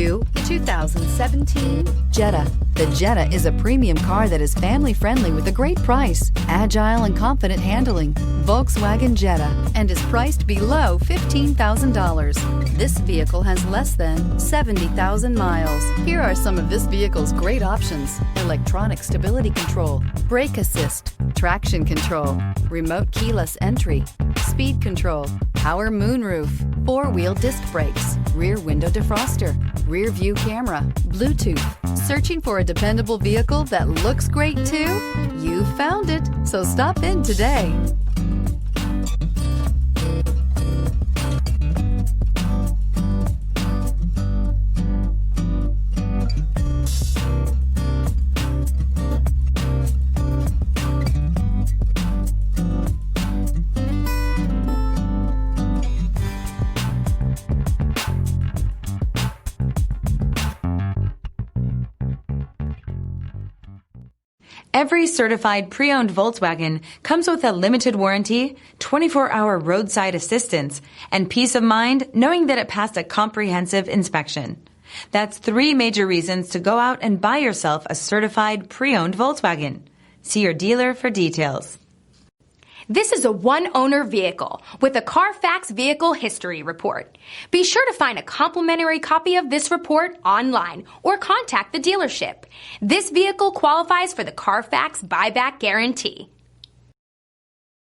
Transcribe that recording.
you 2017 Jetta. The Jetta is a premium car that is family-friendly with a great price, agile and confident handling. Volkswagen Jetta, and is priced below $15,000. This vehicle has less than 70,000 miles. Here are some of this vehicle's great options: electronic stability control, brake assist, traction control, remote keyless entry, speed control, power moonroof, four-wheel disc brakes, rear window defroster, rear view camera, Bluetooth. Searching for a dependable vehicle that looks great too? You found it, so stop in today. Every certified pre-owned Volkswagen comes with a limited warranty, 24-hour roadside assistance, and peace of mind knowing that it passed a comprehensive inspection. That's 3 major reasons to go out and buy yourself a certified pre-owned Volkswagen. See your dealer for details. This is a one-owner vehicle with a CARFAX Vehicle History Report. Be sure to find a complimentary copy of this report online or contact the dealership. This vehicle qualifies for the CARFAX Buyback Guarantee.